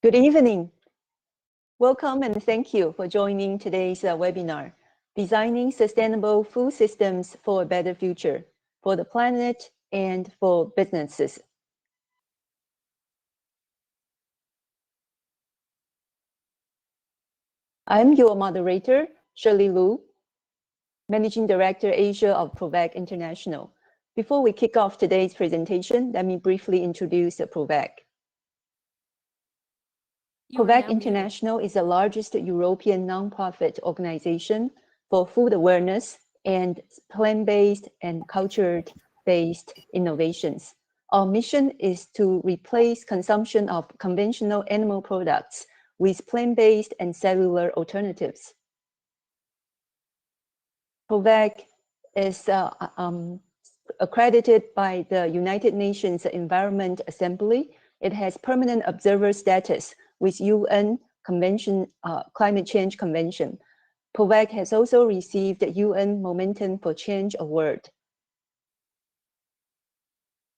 Good evening. Welcome and thank you for joining today's webinar, Designing Sustainable Food Systems for a Better Future, for the planet and for businesses. I'm your moderator, Shirley Lu, Managing Director Asia of ProVac International. Before we kick off today's presentation, let me briefly introduce ProVac. ProVac International is the largest European nonprofit organization for food awareness and plant-based and culture-based innovations. Our mission is to replace consumption of conventional animal products with plant-based and cellular alternatives. ProVac is accredited by the United Nations Environment Assembly. It has permanent observer status with UN Climate Change Convention. ProVac has also received the UN Momentum for Change Award.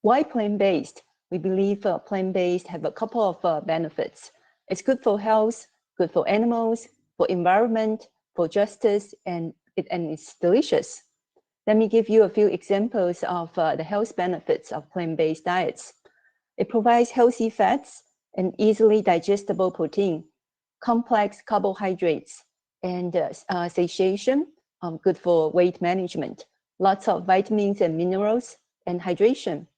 Why plant-based? We believe plant-based have a couple of benefits. It's good for health, good for animals, for environment, for justice, and it's delicious. Let me give you a few examples of the health benefits of plant-based diets. It provides healthy fats and easily digestible protein, complex carbohydrates, and satiation, good for weight management, lots of vitamins and minerals, and hydration.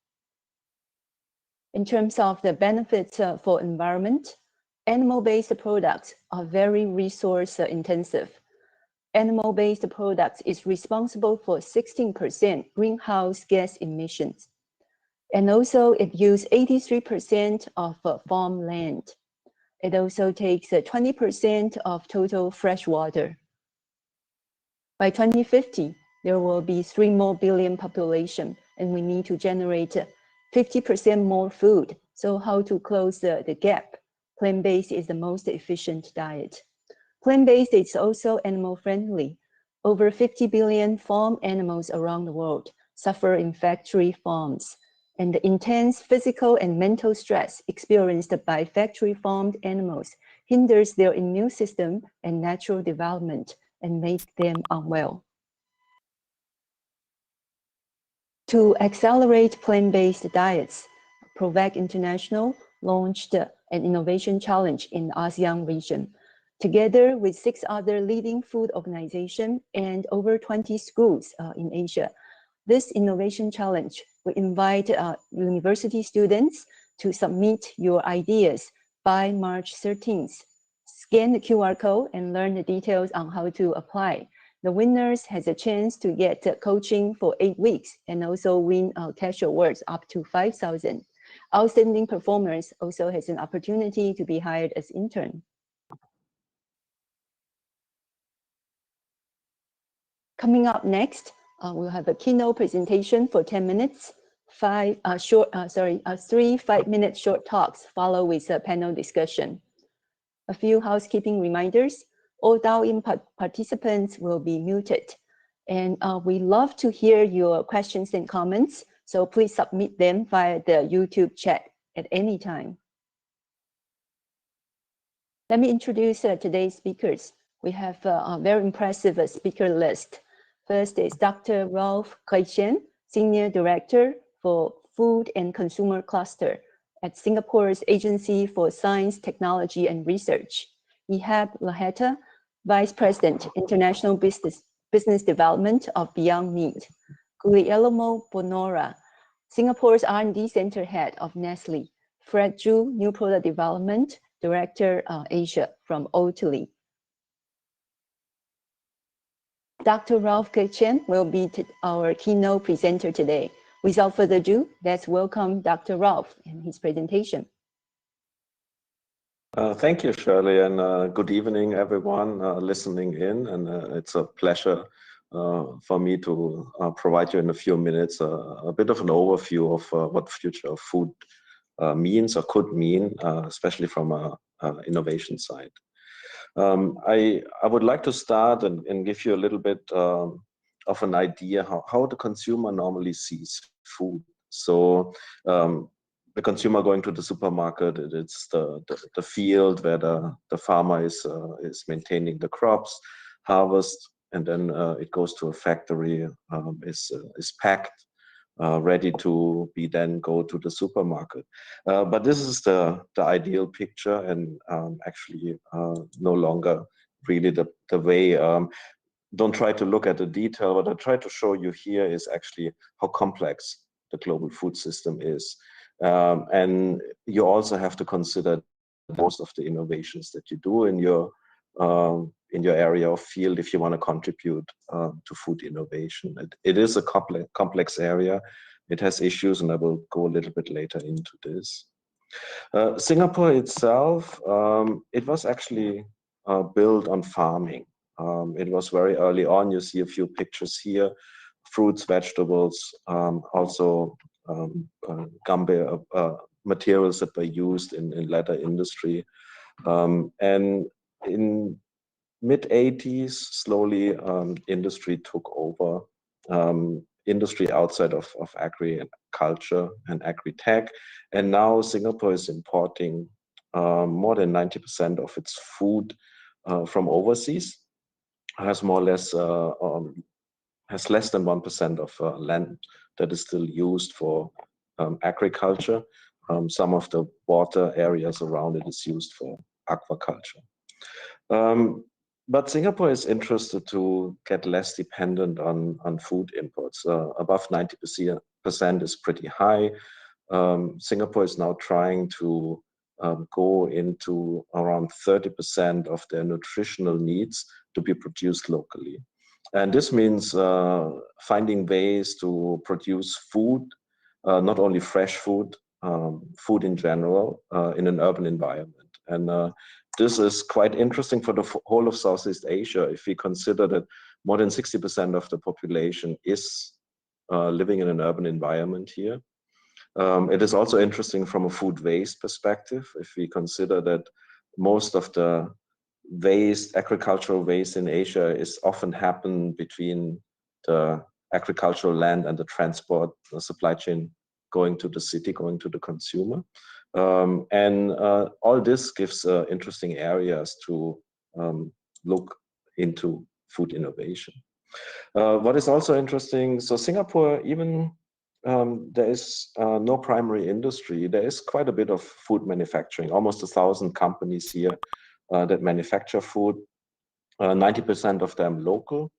In terms of the benefits for environment, animal-based products are very resource intensive. Animal-based products is responsible for 16% greenhouse gas emissions. And also it uses 83% of farmland. It also takes 20% of total fresh water. By 2050, there will be 3 more billion population, and we need to generate 50% more food. So how to close the gap? Plant-based is the most efficient diet. Plant-based is also animal-friendly. Over 50 billion farm animals around the world suffer in factory farms. And the intense physical and mental stress experienced by factory-farmed animals hinders their immune system and natural development and makes them unwell. To accelerate plant-based diets, ProVac International launched an innovation challenge in the ASEAN region. Together with 6 other leading food organizations and over 20 schools in Asia, this innovation challenge will invite university students to submit your ideas by March 13th. Scan the QR code and learn the details on how to apply. The winners has a chance to get coaching for 8 weeks and also win cash awards up to 5,000. Outstanding performers also has an opportunity to be hired as intern. Coming up next, we'll have a keynote presentation for 10 minutes, 3 5-minute short talks, followed with a panel discussion. A few housekeeping reminders. All dial-in participants will be muted. And we love to hear your questions and comments, so please submit them via the YouTube chat at any time. Let me introduce today's speakers. We have a very impressive speaker list. First is Dr. Ralph Kei-chen, Senior Director for Food and Consumer Cluster at Singapore's Agency for Science, Technology and Research. Ihab Laheta, Vice President, International Business Development of Beyond Meat. Guglielmo Bonora, Singapore's R&D Center Head of Nestle. Fred Zhu, New Product Development Director Asia from Oatly. Dr. Ralph Kei-chen will be our keynote presenter today. Without further ado, let's welcome Dr. Ralph and his presentation. Thank you, Shirley, and good evening, everyone listening in. And it's a pleasure for me to provide you in a few minutes a bit of an overview of what future of food means or could mean, especially from an innovation side. I would like to start and give you a little bit of an idea how the consumer normally sees food. So the consumer going to the supermarket, it's the field where the farmer is maintaining the crops, harvest, and then it goes to a factory, is packed, ready to be then go to the supermarket. But this is the ideal picture, and actually no longer really the way. Don't try to look at the detail. What I try to show you here is actually how complex the global food system is. And you also have to consider most of the innovations that you do in your area of field if you want to contribute to food innovation. It is a complex area. It has issues, and I will go a little bit later into this. Singapore itself, it was actually built on farming. It was very early on. You see a few pictures here, fruits, vegetables, also gumbe materials that were used in leather industry. And in mid-80s, slowly industry took over, industry outside of agriculture and agri-tech. And now Singapore is importing more than 90% of its food from overseas. Has more or less, has less than 1% of land that is still used for agriculture. Some of the water areas around it is used for aquaculture. But Singapore is interested to get less dependent on food imports. Above 90% is pretty high. Singapore is now trying to go into around 30% of their nutritional needs to be produced locally. And this means finding ways to produce food, not only fresh food, food in general, in an urban environment. And this is quite interesting for the whole of Southeast Asia, if we consider that more than 60% of the population is living in an urban environment here. It is also interesting from a food waste perspective, if we consider that most of the waste, agricultural waste in Asia is often happen between the agricultural land and the transport, the supply chain going to the city, going to the consumer. And all this gives interesting areas to look into food innovation. What is also interesting, so Singapore, even there is no primary industry. There is quite a bit of food manufacturing, almost 1,000 companies here that manufacture food, 90% of them local.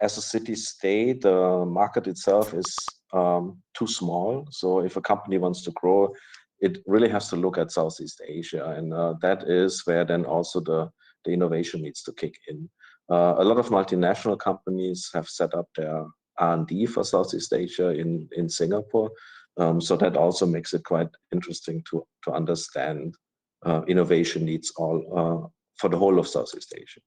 As a city-state, the market itself is too small. So if a company wants to grow, it really has to look at Southeast Asia. And that is where then also the innovation needs to kick in. A lot of multinational companies have set up their R&D for Southeast Asia in Singapore. So that also makes it quite interesting to understand innovation needs all for the whole of Southeast Asia.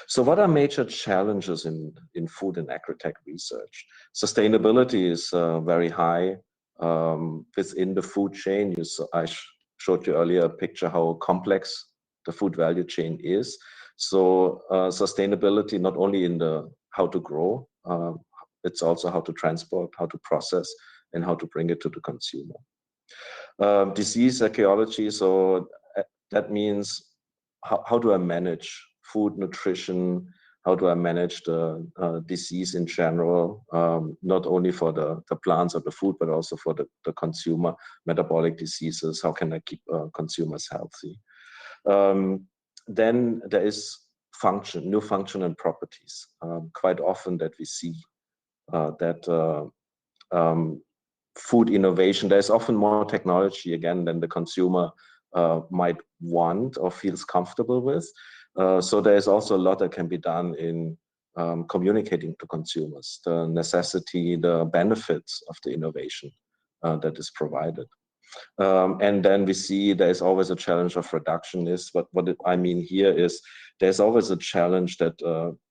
So what are major challenges in food and agri-tech research? Sustainability is very high within the food chain. I showed you earlier a picture how complex the food value chain is. So sustainability, not only in the how to grow, it's also how to transport, how to process, and how to bring it to the consumer. Disease ecology, so that means how do I manage food, nutrition, how do I manage the disease in general, not only for the plants or the food, but also for the consumer, metabolic diseases, how can I keep consumers healthy? Then there is function, new function and properties. Quite often that we see that food innovation, there's often more technology again than the consumer might want or feels comfortable with. So there's also a lot that can be done in communicating to consumers, the necessity, the benefits of the innovation that is provided. And then we see there's always a challenge of reductionist. But what I mean here is there's always a challenge that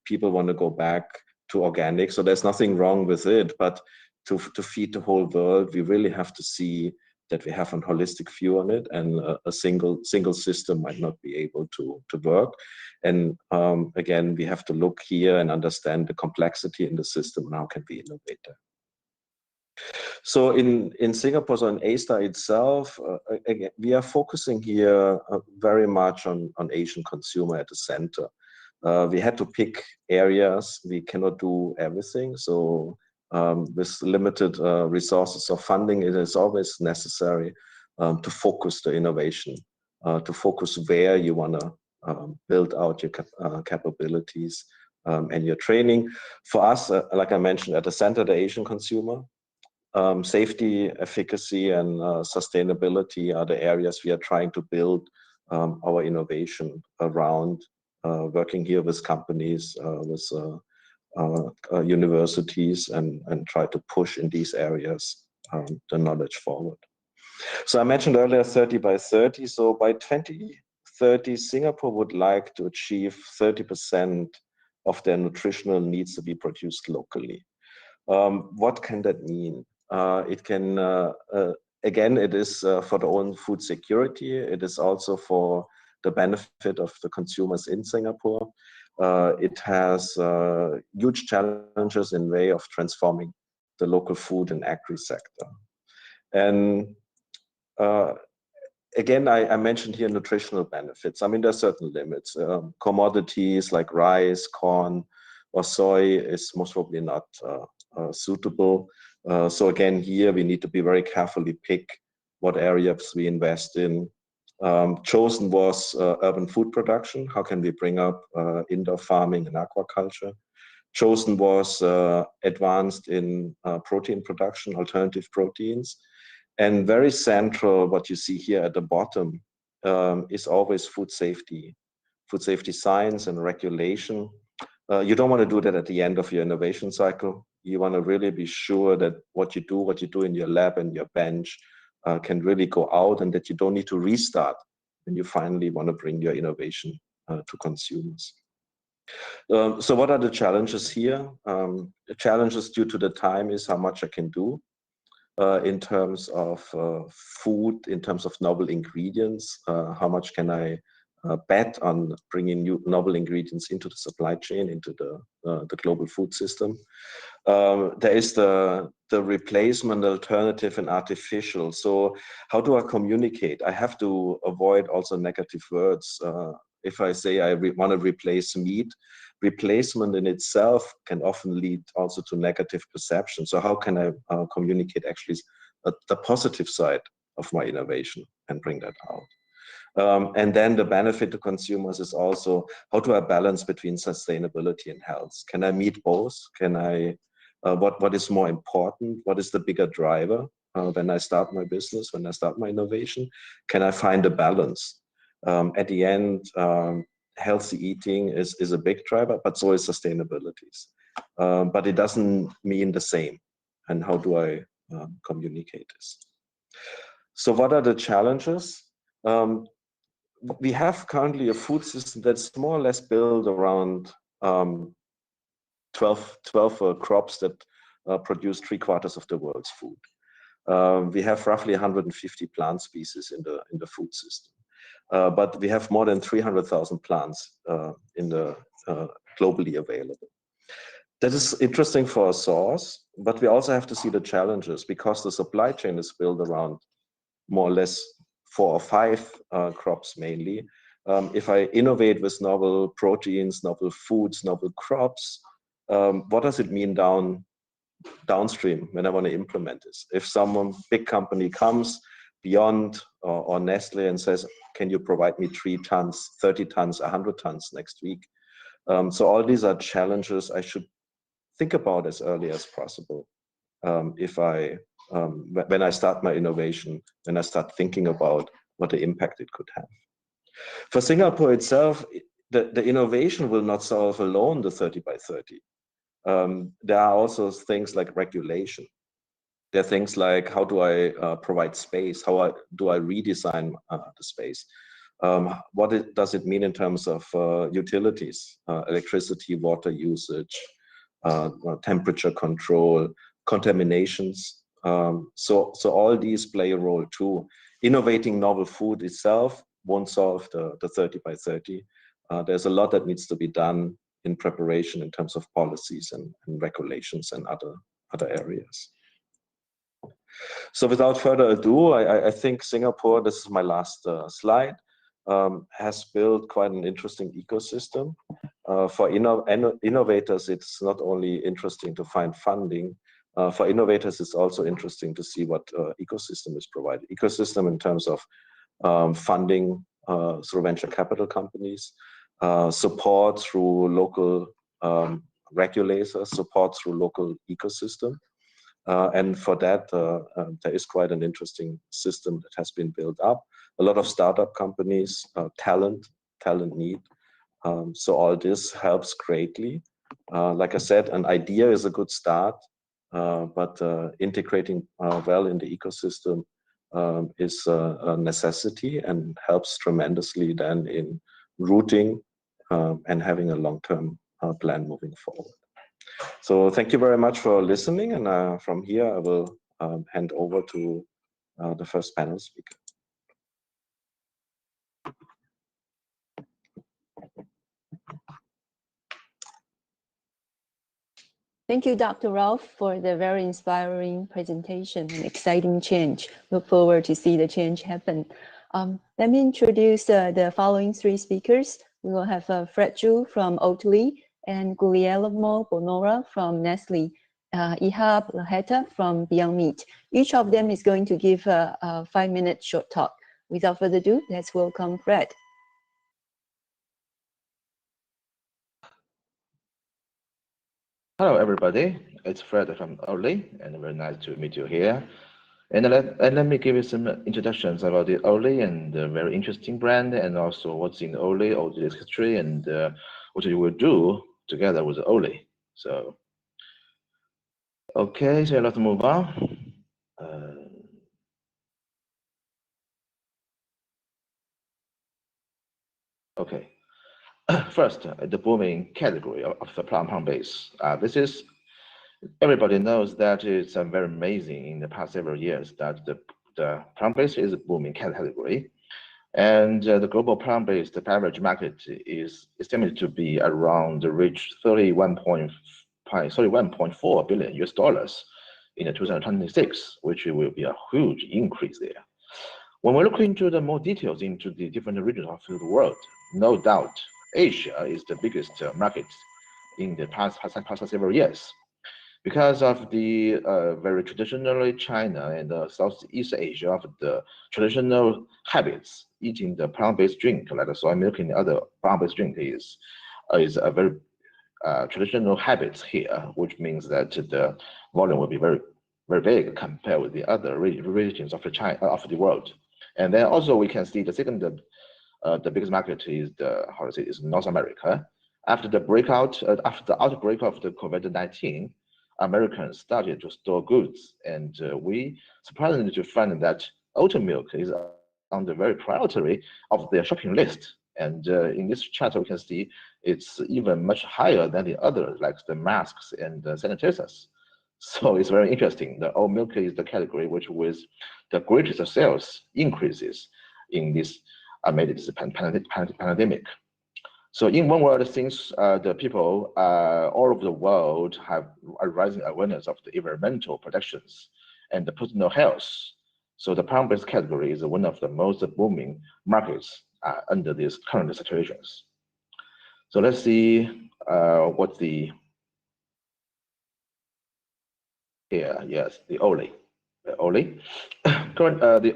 people want to go back to organic. So there's nothing wrong with it, but to feed the whole world, we really have to see that we have a holistic view on it, and a single system might not be able to work. And again, we have to look here and understand the complexity in the system and how can we innovate that. So in Singapore, so in A-Star itself, again, we are focusing here very much on Asian consumer at the center. We had to pick areas. We cannot do everything. So with limited resources of funding, it is always necessary to focus the innovation, to focus where you want to build out your capabilities and your training. For us, like I mentioned, at the center, the Asian consumer, safety, efficacy, and sustainability are the areas we are trying to build our innovation around, working here with companies, with universities, and try to push in these areas the knowledge forward. So I mentioned earlier 30 by 30. So by 2030, Singapore would like to achieve 30% of their nutritional needs to be produced locally. What can that mean? It can, again, it is for the own food security. It is also for the benefit of the consumers in Singapore. It has huge challenges in way of transforming the local food and agri sector. And again, I mentioned here nutritional benefits. I mean, there are certain limits. Commodities like rice, corn, or soy is most probably not suitable. So again, here we need to be very carefully pick what areas we invest in. Chosen was urban food production. How can we bring up indoor farming and aquaculture? Chosen was advanced in protein production, alternative proteins. And very central, what you see here at the bottom, is always food safety science and regulation. You don't want to do that at the end of your innovation cycle. You want to really be sure that what you do in your lab and your bench can really go out, and that you don't need to restart when you finally want to bring your innovation to consumers. So what are the challenges here? The challenges due to the time is how much I can do in terms of food, in terms of novel ingredients. How much can I bet on bringing new novel ingredients into the supply chain, into the global food system? There is the replacement, alternative, and artificial. So how do I communicate? I have to avoid also negative words. If I say I want to replace meat, replacement in itself can often lead also to negative perception. So how can I communicate actually the positive side of my innovation and bring that out? And then the benefit to consumers is also, how do I balance between sustainability and health? Can I meet both? Can I, what is more important? What is the bigger driver when I start my business, when I start my innovation? Can I find a balance? At the end, healthy eating is a big driver, but so is sustainability. But it doesn't mean the same. And how do I communicate this? So what are the challenges? We have currently a food system that's more or less built around 12 crops that produce 3/4 of the world's food. We have roughly 150 plant species in the food system. But we have more than 300,000 plants globally available. That is interesting for a source, but we also have to see the challenges, because the supply chain is built around more or less 4 or 5 crops mainly. If I innovate with novel proteins, novel foods, novel crops, what does it mean downstream when I want to implement this? If some big company comes beyond or Nestle and says, can you provide me 3 tons, 30 tons, 100 tons next week? So all these are challenges I should think about as early as possible. When I start my innovation, when I start thinking about what the impact it could have. For Singapore itself, the innovation will not solve alone the 30 by 30. There are also things like regulation. There are things like, how do I provide space? How do I redesign the space? What does it mean in terms of utilities, electricity, water usage, temperature control, contaminations? So all these play a role too. Innovating novel food itself won't solve the 30 by 30. There's a lot that needs to be done in preparation in terms of policies and regulations and other areas. So without further ado, I think Singapore, this is my last slide, has built quite an interesting ecosystem. For innovators, it's not only interesting to find funding. For innovators, it's also interesting to see what ecosystem is provided. Ecosystem in terms of funding through venture capital companies, support through local regulators, support through local ecosystem. And for that, there is quite an interesting system that has been built up. A lot of startup companies, talent need. So all this helps greatly. Like I said, an idea is a good start, but integrating well in the ecosystem is a necessity and helps tremendously then in rooting and having a long-term plan moving forward. So thank you very much for listening, and from here I will hand over to the first panel speaker. Thank you, Dr. Ralph, for the very inspiring presentation and exciting change. Look forward to see the change happen. Let me introduce the following three speakers. We will have Fred Zhu from Oatly and Guglielmo Bonora from Nestle, Ihab Laheta from Beyond Meat. Each of them is going to give a 5-minute short talk. Without further ado, let's welcome Fred. Hello, everybody. It's Fred from Oatly, and very nice to meet you here. And let me give you some introductions about the Oatly and the very interesting brand, and also what's in Oatly's history, and what you will do together with Oatly. So, okay, so let's move on. Okay, first, the booming category of the plant-based. This is everybody knows that it's very amazing in the past several years that the plant-based is a booming category, and the global plant-based beverage market is estimated to be around reach 31.4 billion US dollars in 2026, which will be a huge increase there. When we look into the more details into the different regions of the world, no doubt Asia is the biggest market in the past several years, because of the very traditionally China and Southeast Asia of the traditional habits eating the plant-based drink like the soy milk and other plant-based drink is a very traditional habits here, which means that the volume will be very big compared with the other regions of the world. And then also we can see the second the biggest market is North America. After the outbreak of the COVID-19, Americans started to store goods, and we surprisingly to find that oat milk is on the very priority of their shopping list. And in this chart, we can see it's even much higher than the others, like the masks and the sanitizers. So it's very interesting. The oat milk is the category which with the greatest sales increases in this amid this pandemic. So in one word, since the people all over the world have a rising awareness of the environmental protections and the personal health, so the plant-based category is one of the most booming markets under these current situations. So let's see what the the Oatly. The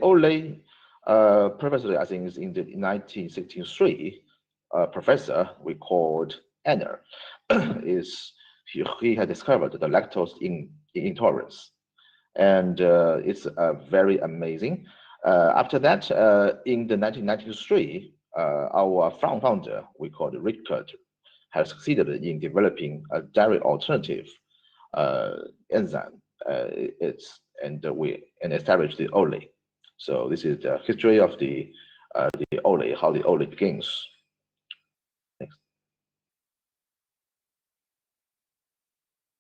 Oatly previously, I think, is in the 1963. Professor we called Anner he had discovered the lactose intolerance, and it's very amazing. After that, in the 1993, our founder we called Rickert has succeeded in developing a dairy alternative enzyme. And established the Oatly. So this is the history of the Oatly, how the Oatly begins. Next.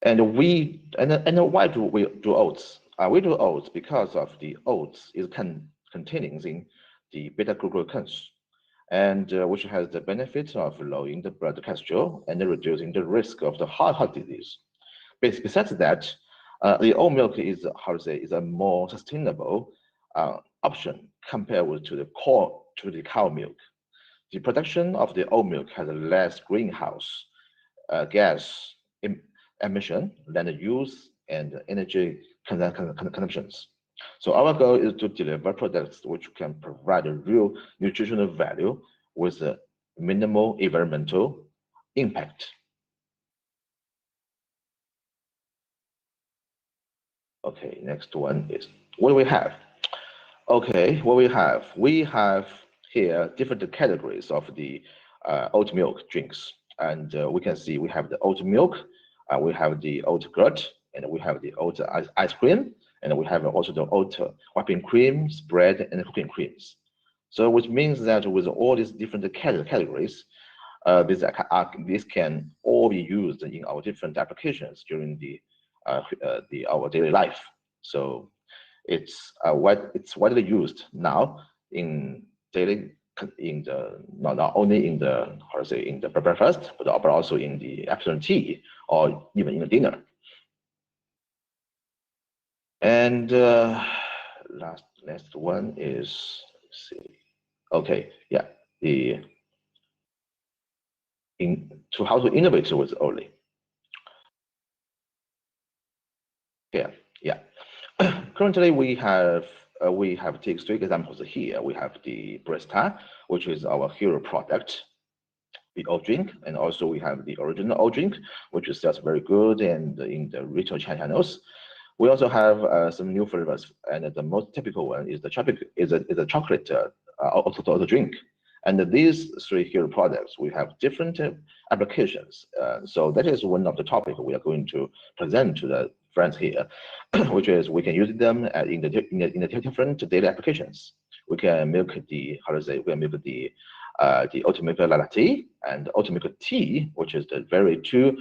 And why do we do oats? We do oats because of the oats is containing the beta-glucans, and which has the benefit of lowering the blood cholesterol and reducing the risk of the heart disease. Besides that, The oat milk is, how to say, is a more sustainable option compared with to the cow milk. The production of the oat milk has a less greenhouse gas emission than the use and energy consumptions. So our goal is to deliver products which can provide a real nutritional value with a minimal environmental impact. Okay, next one is what do we have? Okay, what we have here different categories of the oat milk drinks, and we can see we have the oat milk, we have the oat glut, and we have the oat ice cream, and we have also the oat whipping cream, spread, and cooking creams. So which means that with all these different categories, these can all be used in our different applications during our daily life. So it's widely used now in daily not only in the in the breakfast, but also in the afternoon tea or even in the dinner. And next one is, let's see. Okay, yeah, how to innovate with Oli. Yeah. Currently, we have take three examples here. We have the Bresta, which is our hero product, the oat drink, and also we have the original oat drink, which is just very good and in the retail channels. We also have some new flavors, and the most typical one is the chocolate oat drink. And these three hero products, we have different applications. So that is one of the topics we are going to present to the friends here, which is we can use them in the different daily applications. We can milk the oat milk latte and oat milk tea, which is the very two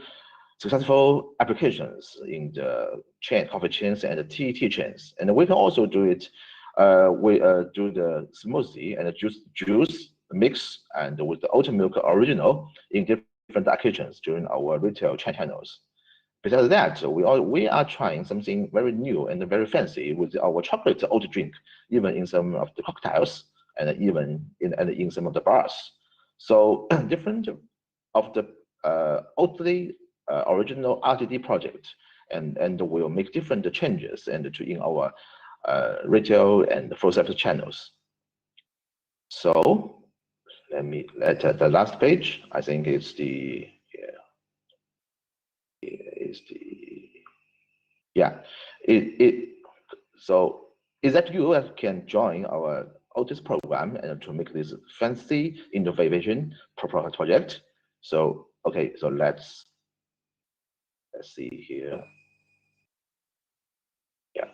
successful applications in the coffee chains and the tea chains. And we can also do it. We do the smoothie and the juice mix and with the oat milk original in different occasions during our retail channels. Besides that, we are trying something very new and very fancy with our chocolate oat drink, even in some of the cocktails and even in some of the bars. So different of the Oatly original RTD project, and we'll make different changes and in our retail and full service channels. So the last page, I think is so is that you can join our Otis program and to make this fancy innovation project. So okay, so let's see here. Yeah.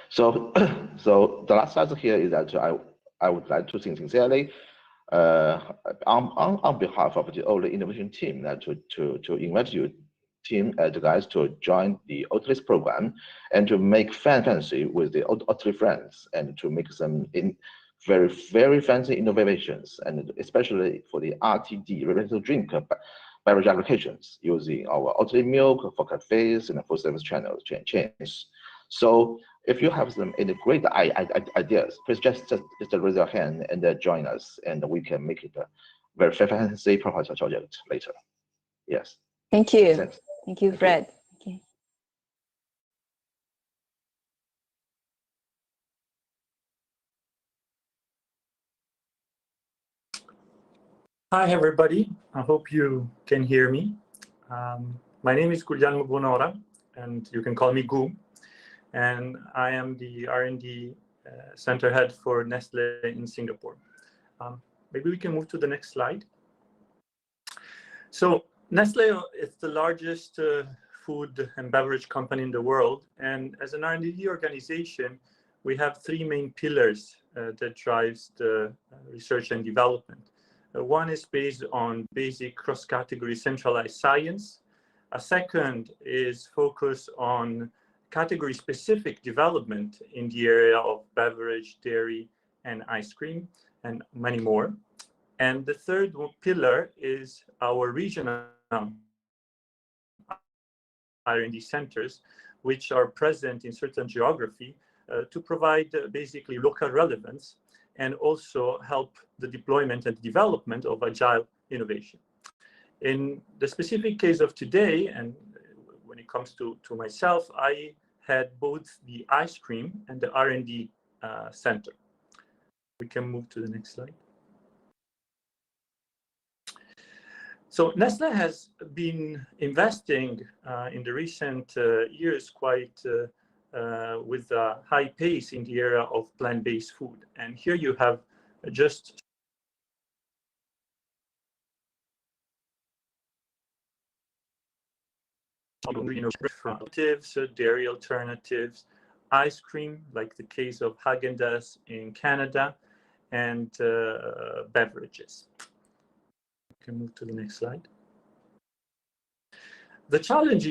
So so the last slide here is that I would like to sincerely on behalf of the Oatly innovation team to invite you the guys to join the Oatly program and to make fancy with the Oatly friends and to make some very fancy innovations, and especially for the RTD ready to drink beverage applications using our Oatly milk for cafes and full service channels chains. So if you have any great ideas, please just raise your hand and join us, and we can make it a very fancy project later. Yes. Thank you. Thanks. Thank you, Fred. Okay. Hi, everybody. I hope you can hear me. My name is Guglielmo Bonora, and you can call me Gu. And I am the R&D center head for Nestle in Singapore. Maybe we can move to the next slide. So Nestle is the largest food and beverage company in the world. And as an R&D organization, we have three main pillars that drives the research and development. One is based on basic cross-category centralized science. A second is focused on category-specific development in the area of beverage, dairy, and ice cream, and many more. And the third pillar is our regional R&D centers, which are present in certain geography to provide basically local relevance and also help the deployment and development of agile innovation. In the specific case of today, and when it comes to myself, I had both the ice cream and the R&D center. We can move to the next slide. So Nestlé has been investing in the recent years quite with a high pace in the area of plant-based food. And here you have just alternatives, dairy alternatives, ice cream, like the case of Häagen-Dazs in Canada, and beverages. We can move to the next slide. The challenge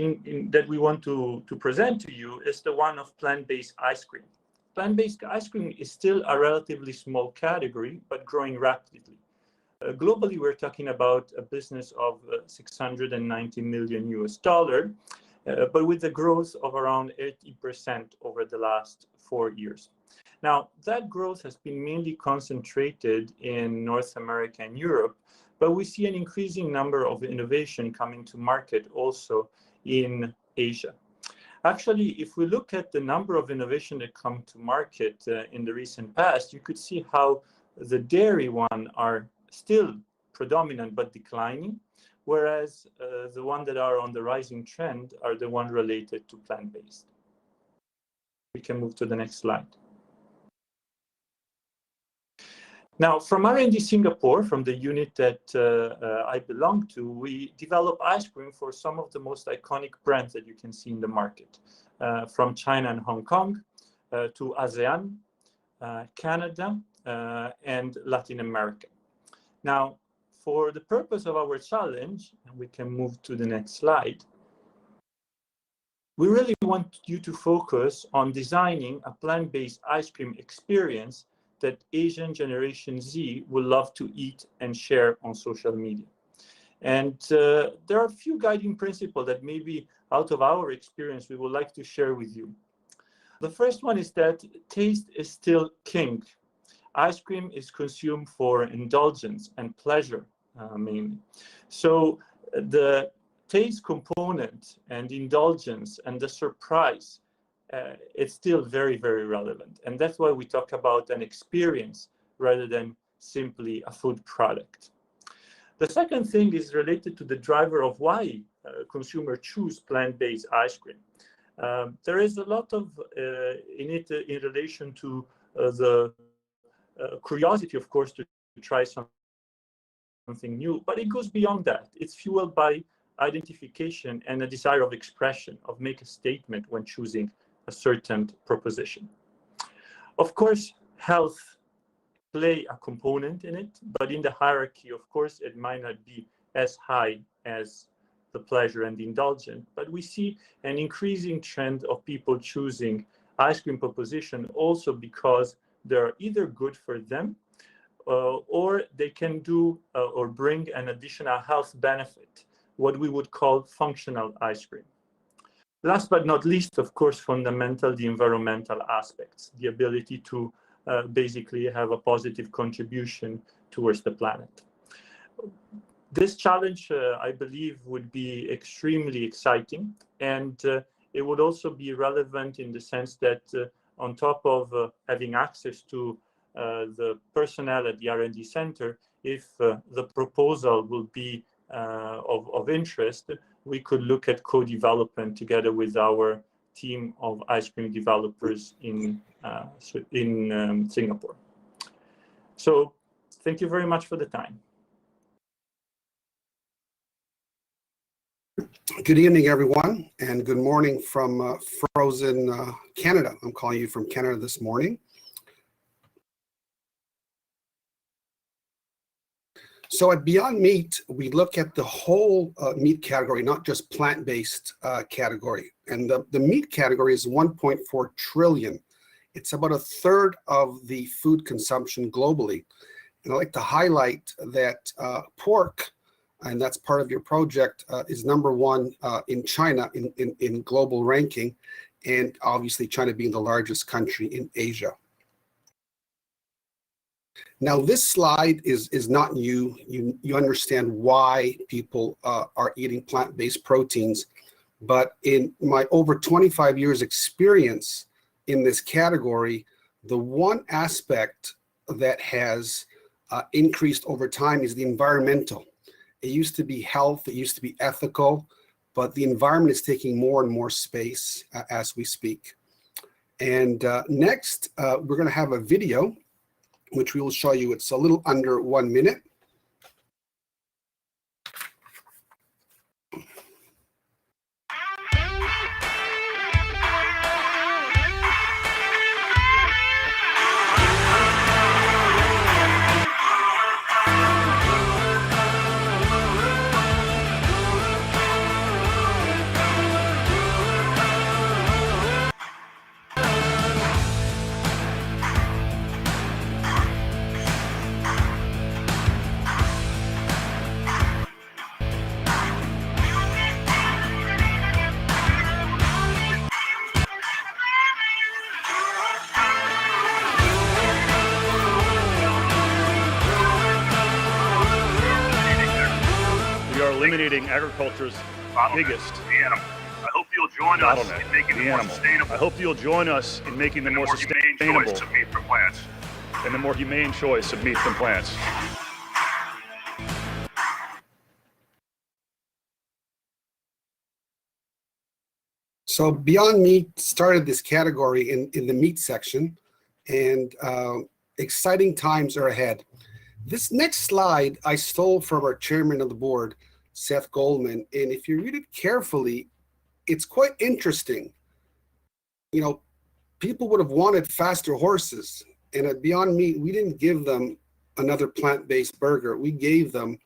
that we want to present to you is the one of plant-based ice cream. Plant-based ice cream is still a relatively small category, but growing rapidly. Globally, we're talking about a business of $690 million, but with a growth of around 80% over the last 4 years. Now, that growth has been mainly concentrated in North America and Europe, but we see an increasing number of innovation coming to market also in Asia. Actually, if we look at the number of innovation that come to market in the recent past, you could see how the dairy one are still predominant but declining, whereas the one that are on the rising trend are the one related to plant-based. We can move to the next slide. Now, from R&D Singapore, from the unit that I belong to, we develop ice cream for some of the most iconic brands that you can see in the market, from China and Hong Kong to ASEAN, Canada, and Latin America. Now, for the purpose of our challenge, and we can move to the next slide, we really want you to focus on designing a plant-based ice cream experience that Asian Generation Z will love to eat and share on social media. And there are a few guiding principles that maybe out of our experience we would like to share with you. The first one is that taste is still king. Ice cream is consumed for indulgence and pleasure mainly. So the taste component and indulgence and the surprise, it's still very, very relevant. And that's why we talk about an experience rather than simply a food product. The second thing is related to the driver of why consumers choose plant-based ice cream. There is a lot of in it in relation to the curiosity, of course, to try something new, but it goes beyond that. It's fueled by identification and a desire of expression, of make a statement when choosing a certain proposition. Of course, health play a component in it, but in the hierarchy, of course, it might not be as high as the pleasure and the indulgent, but we see an increasing trend of people choosing ice cream proposition also because they're either good for them or they can do or bring an additional health benefit, what we would call functional ice cream. Last but not least, of course, fundamental, the environmental aspects, the ability to basically have a positive contribution towards the planet. This challenge, I believe, would be extremely exciting, and it would also be relevant in the sense that on top of having access to the personnel at the R&D center, if the proposal will be of interest, we could look at co-development together with our team of ice cream developers in Singapore. So thank you very much for the time. Good evening, everyone, and good morning from frozen Canada. I'm calling you from Canada this morning. So at Beyond Meat, we look at the whole meat category, not just plant-based category. And the meat category is 1.4 trillion. It's about a third of the food consumption globally. And I'd like to highlight that pork and that's part of your project, is #1 in China in global ranking, and obviously China being the largest country in Asia. Now, this slide is not new. You understand why people are eating plant-based proteins, but in my over 25 years experience in this category, the one aspect that has increased over time is the environmental. It used to be health, it used to be ethical, but the environment is taking more and more space as we speak. And next, we're going to have a video, which we will show you. It's a little under 1 minute. Eliminating agriculture's biggest the animal. I hope you'll join us in making the them more animal. sustainable. I hope you'll join us in making them more sustainable choice of meat from plants. and the more humane choice of meat from plants. So Beyond Meat started this category in the meat section, and exciting times are ahead. This next slide I stole from our chairman of the board, Seth Goldman, and if you read it carefully, it's quite interesting. You know, people would have wanted faster horses, and at Beyond Meat, we didn't give them another plant-based burger. We gave them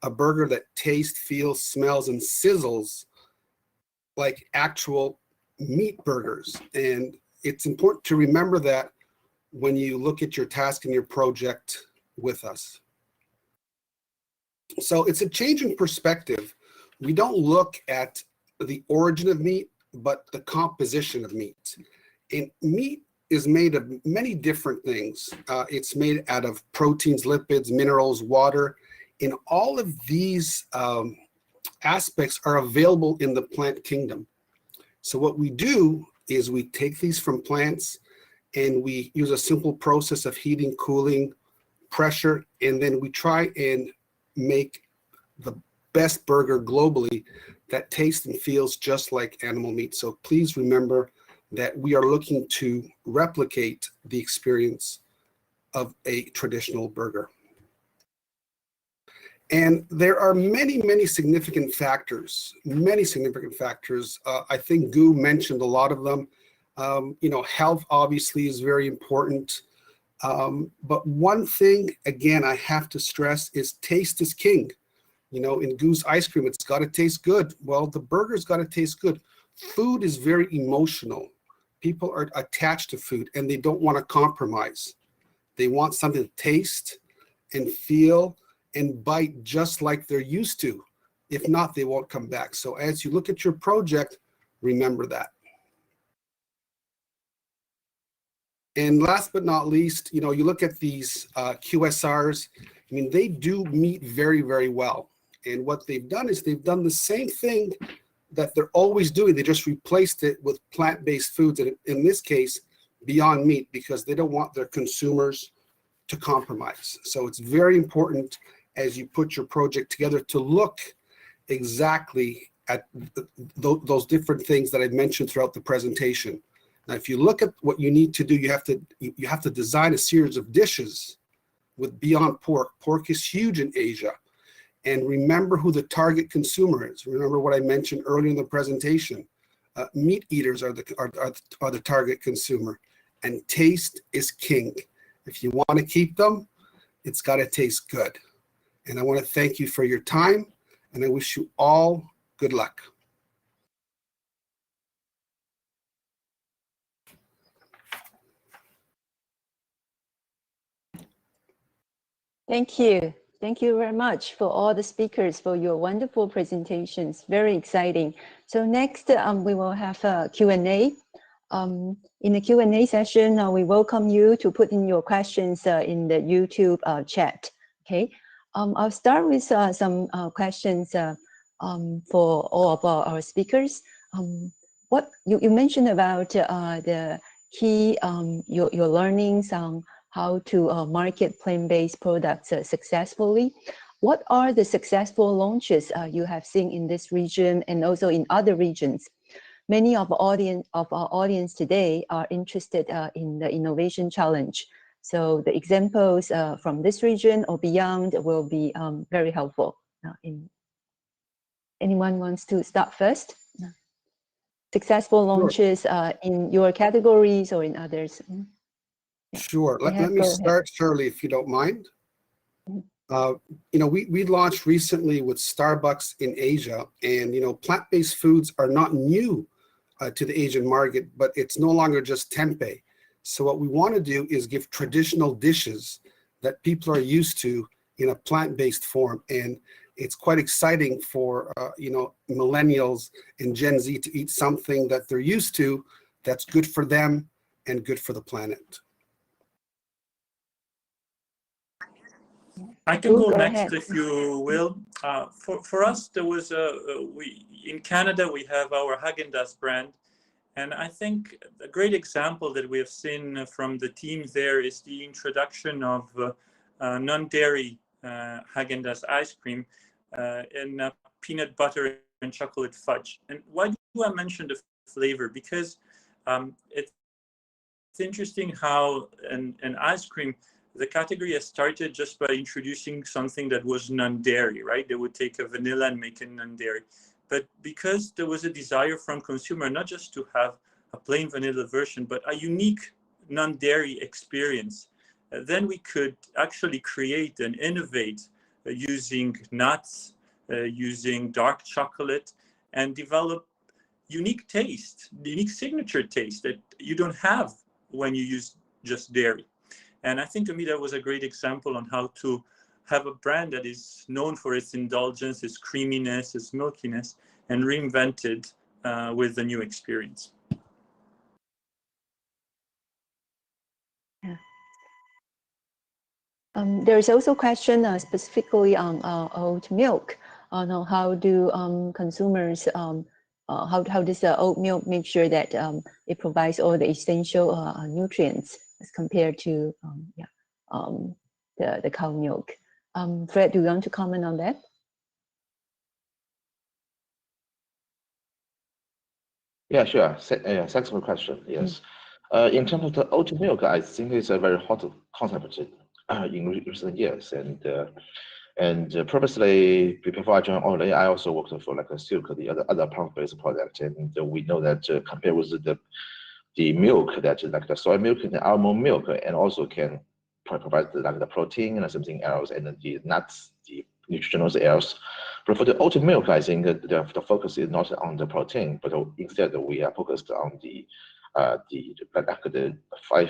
a burger that tastes, feels, smells, and sizzles like actual meat burgers. And it's important to remember that when you look at your task and your project with us. So it's a change in perspective. We don't look at the origin of meat, but the composition of meat. And meat is made of many different things. It's made out of proteins, lipids, minerals, water, and all of these aspects are available in the plant kingdom. So what we do is we take these from plants and we use a simple process of heating, cooling, pressure, and then we try and make the best burger globally that tastes and feels just like animal meat. So please remember that we are looking to replicate the experience of a traditional burger. And there are many, many significant factors, I think Gu mentioned a lot of them. You know, health obviously is very important. But one thing, again, I have to stress is taste is king. You know, in Gu's ice cream, it's got to taste good. Well, the burger's got to taste good. Food is very emotional. People are attached to food and they don't want to compromise. They want something to taste and feel and bite just like they're used to. If not, they won't come back. So as you look at your project, remember that. And last but not least, you know, you look at these QSRs, I mean, they do meat very, very well. And what they've done is they've done the same thing that they're always doing. They just replaced it with plant-based foods, and in this case, Beyond Meat, because they don't want their consumers to compromise. So it's very important as you put your project together to look exactly at those different things that I mentioned throughout the presentation. Now, if you look at what you need to do, you have to design a series of dishes with Beyond Pork. Pork is huge in Asia. And remember who the target consumer is. Remember what I mentioned earlier in the presentation. Meat eaters are the target consumer, and taste is king. If you want to keep them, it's got to taste good. And I want to thank you for your time, and I wish you all good luck. Thank you. Thank you very much for all the speakers for your wonderful presentations. Very exciting. So next, we will have a Q&A. In the Q&A session, we welcome you to put in your questions in the YouTube chat. Okay, I'll start with some questions for all of our speakers. What you mentioned about the key your learnings on how to market plant-based products successfully. What are the successful launches you have seen in this region and also in other regions? Many of our audience today are interested in the innovation challenge. So the examples from this region or beyond will be very helpful. Anyone wants to start first? Successful launches in your categories or in others? Sure. Let me start, Shirley, if you don't mind. We launched recently with Starbucks in Asia, and plant-based foods are not new to the Asian market, but it's no longer just tempeh. So what we want to do is give traditional dishes that people are used to in a plant-based form, and it's quite exciting for millennials and Gen Z to eat something that they're used to that's good for them and good for the planet. I can go next ahead. if you will. For us, there was in Canada we have our Haagen-Dazs brand, and I think a great example that we have seen from the team there is the introduction of non-dairy Haagen-Dazs ice cream in peanut butter and chocolate fudge. And why do I mention the flavor? Because it's interesting how an ice cream, the category has started just by introducing something that was non-dairy, right? They would take a vanilla and make it non-dairy. But because there was a desire from consumer not just to have a plain vanilla version, but a unique non-dairy experience, then we could actually create and innovate using nuts, using dark chocolate, and develop unique taste, unique signature taste that you don't have when you use just dairy. And I think to me that was a great example on how to have a brand that is known for its indulgence, its creaminess, its milkiness, and reinvented with a new experience. Yeah. There's also a question specifically on oat milk. How do consumers, how does oat milk make sure that it provides all the essential nutrients as compared to the cow milk? Fred, do you want to comment on that? Yeah, sure. Thanks for the question. Yes. In terms of the oat milk, I think it's a very hot concept in recent years. And previously, before I joined Olay, I also worked for like a Silk, the other plant-based product. And we know that compared with the milk, that like the soy milk and the almond milk, and also can provide like the protein and something else, and the nuts, the nutritionals else. But for the oat milk, I think the focus is not on the protein, but instead we are focused on the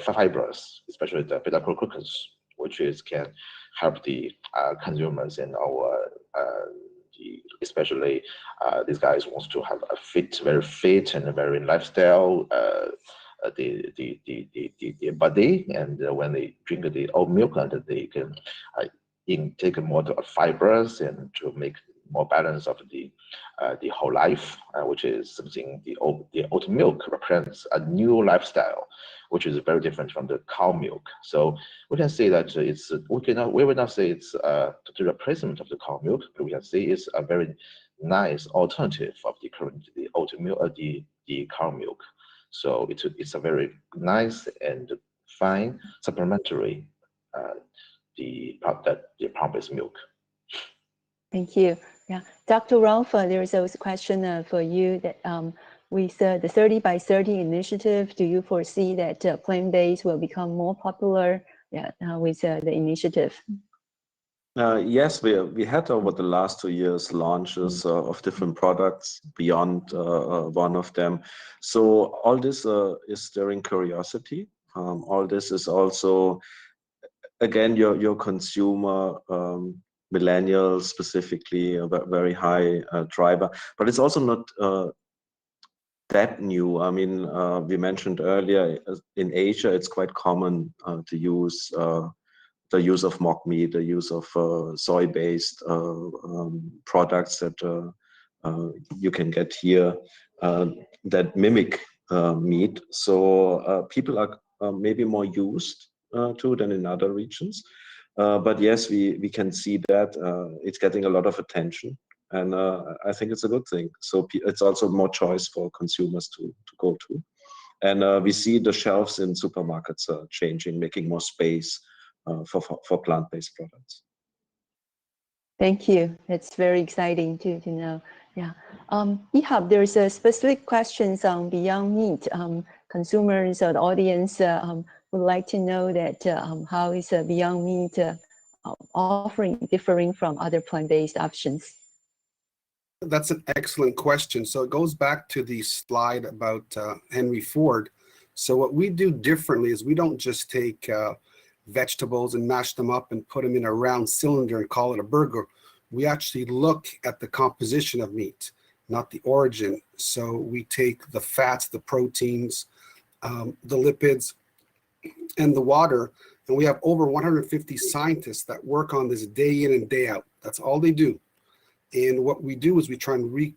fibers, especially the beta-glucans, which can help the consumers and our especially these guys wants to have a very fit and a very lifestyle the body, and when they drink the oat milk, and they can intake more fibers and to make more balance of the whole life, which is something the oat milk represents a new lifestyle, which is very different from the cow milk. So we can say that we will not say it's the replacement of the cow milk, but we can say it's a very nice alternative of the oat milk, the cow milk. So it's a very nice and fine supplementary the plant-based milk. Thank you. Yeah, Dr. Ralph, there is also a question for you that with the 30 by 30 initiative, do you foresee that plant-based will become more popular with the initiative? Yes, we had over the last 2 years launches of different products beyond one of them. So all this is stirring curiosity. All this is also, again, your consumer millennials specifically, a very high driver. But it's also not that new. I mean, we mentioned earlier, in Asia, it's quite common to use the use of mock meat, the use of soy-based products that you can get here that mimic meat. So people are maybe more used to than in other regions. But yes, we can see that it's getting a lot of attention. And I think it's a good thing. So it's also more choice for consumers to go to. And we see the shelves in supermarkets changing, making more space for plant-based products. Thank you. That's very exciting to know. Yeah. Ihab, there's a specific questions on Beyond Meat. Consumers or the audience would like to know that how is Beyond Meat offering differing from other plant-based options? That's an excellent question. So it goes back to the slide about Henry Ford. So what we do differently is we don't just take vegetables and mash them up and put them in a round cylinder and call it a burger. We actually look at the composition of meat, not the origin. So we take the fats, the proteins, the lipids, and the water. And we have over 150 scientists that work on this day in and day out. That's all they do. And what we do is we try and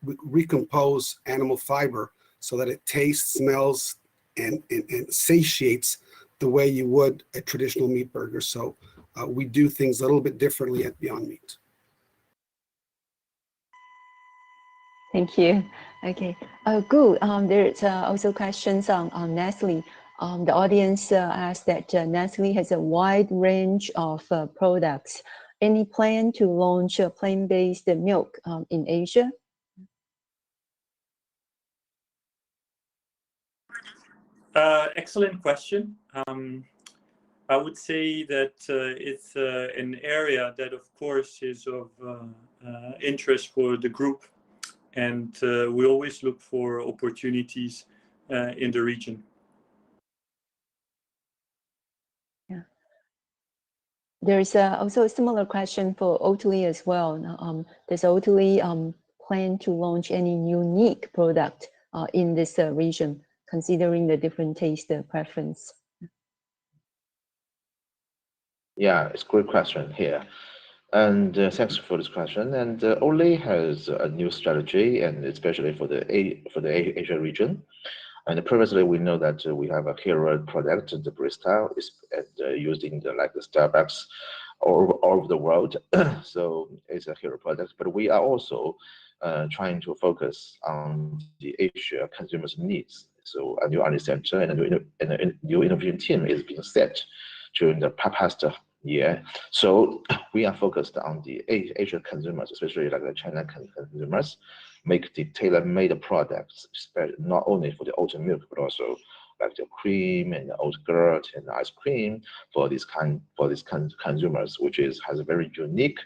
recompose animal fiber so that it tastes, smells, and satiates the way you would a traditional meat burger. So we do things a little bit differently at Beyond Meat. Thank you. Okay, good. There's also questions on Nestle. The audience asked that Nestle has a wide range of products. Any plan to launch a plant-based milk in Asia? Excellent question. I would say that it's an area that, of course, is of interest for the group, and we always look for opportunities in the region. Yeah. There's also a similar question for Oatly as well. Does Oatly plan to launch any unique product in this region, considering the different taste preference? Yeah, it's a great question here. And thanks for this question. And Oatly has a new strategy, and especially for the Asia region. And previously, we know that we have a hero product, the Barista, is used in the Starbucks all over the world. So it's a hero product. But we are also trying to focus on the Asia consumers' needs. So a new R&D center and a new innovation team is being set during the past year. So we are focused on the Asian consumers, especially like the China consumers, make the tailor-made products, not only for the oat milk, but also like the cream and the oat gurt and the ice cream for these consumers, which has a very unique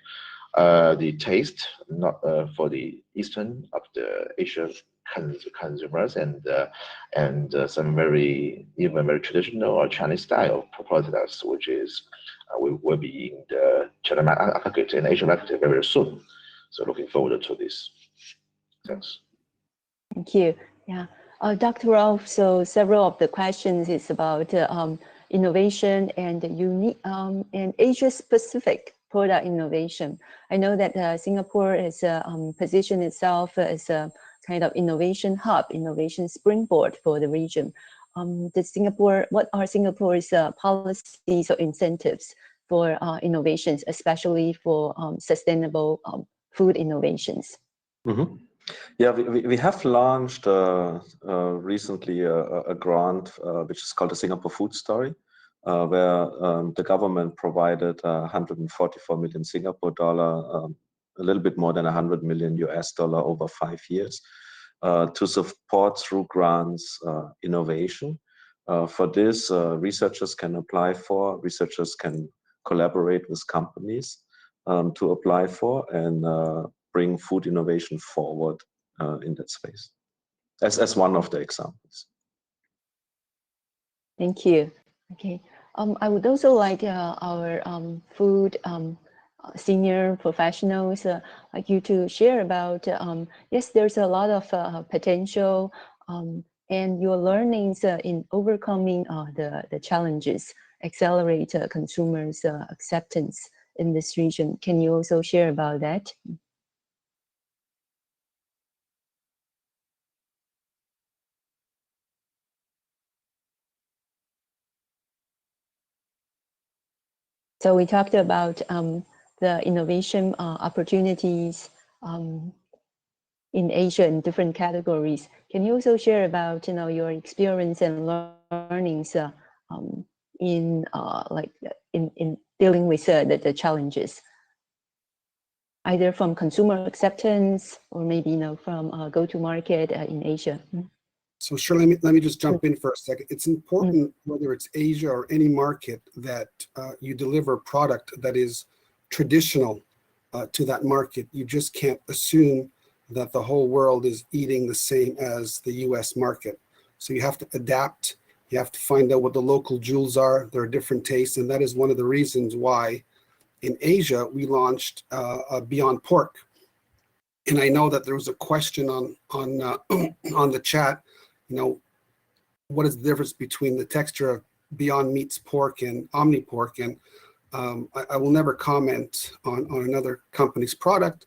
the taste, not for the eastern of the Asian consumers, and some very traditional or Chinese style products, which is will be in the China market and Asian market very soon. So looking forward to this. Thanks. Thank you. Yeah, Dr. Ralph. So several of the questions is about innovation and unique and Asia-specific product innovation. I know that Singapore has positioned itself as a kind of innovation hub, innovation springboard for the region. What are Singapore's policies or incentives for innovations, especially for sustainable food innovations? Mm-hmm. Yeah, we have launched recently a grant which is called the Singapore Food Story, where the government provided 144 million Singapore dollar, a little bit more than 100 million US dollar over 5 years, to support through grants innovation. For this, researchers can apply for, researchers can collaborate with companies to apply for and bring food innovation forward in that space, as one of the examples. Thank you. Okay. I would also like our food senior professionals like you to share about, yes, there's a lot of potential and your learnings in overcoming the challenges, accelerate consumers' acceptance in this region. Can you also share about that? So we talked about the innovation opportunities in Asia in different categories. Can you also share about your experience and learnings in dealing with the challenges, either from consumer acceptance or maybe from go-to-market in Asia? So sure, let me just jump in for a second. It's important, whether it's Asia or any market, that you deliver a product that is traditional to that market. You just can't assume that the whole world is eating the same as the US market. So you have to adapt. You have to find out what the local jewels are. There are different tastes, and that is one of the reasons why in Asia we launched Beyond Pork. And I know that there was a question on the chat. What is the difference between the texture of Beyond Meat's pork and Omni Pork? And I will never comment on another company's product,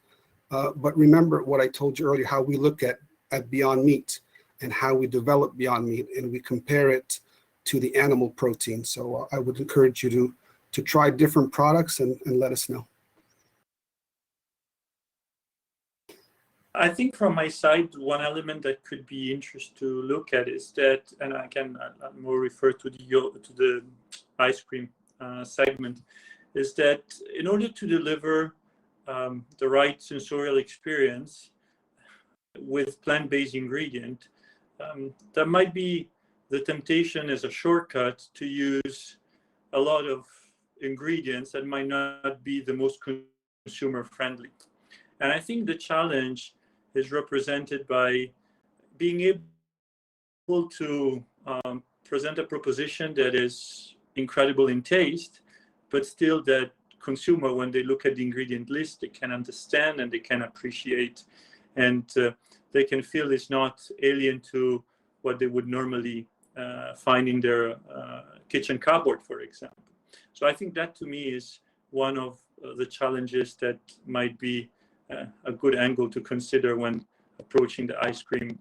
but remember what I told you earlier, how we look at Beyond Meat and how we develop Beyond Meat, and we compare it to the animal protein. So I would encourage you to try different products and let us know. I think from my side, one element that could be interesting to look at is that, and I can more refer to the ice cream segment, is that in order to deliver the right sensorial experience with plant-based ingredient, there might be the temptation as a shortcut to use a lot of ingredients that might not be the most consumer friendly. And I think the challenge is represented by being able to present a proposition that is incredible in taste, but still that consumer, when they look at the ingredient list, they can understand and they can appreciate, and they can feel it's not alien to what they would normally find in their kitchen cupboard, for example. So I think that to me is one of the challenges that might be a good angle to consider when approaching the ice cream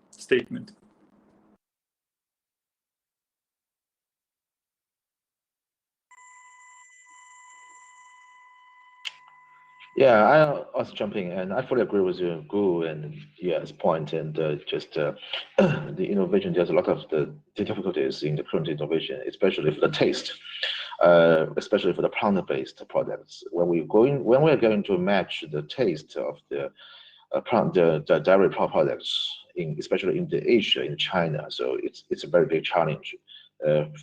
statement. Yeah, I was jumping, and I fully agree with you, Gu, and Ya's point, and just the innovation. There's a lot of the difficulties in the current innovation, especially for the taste, especially for the plant-based products. When we're going to match the taste of the dairy products, especially in the Asia, in China, so it's a very big challenge.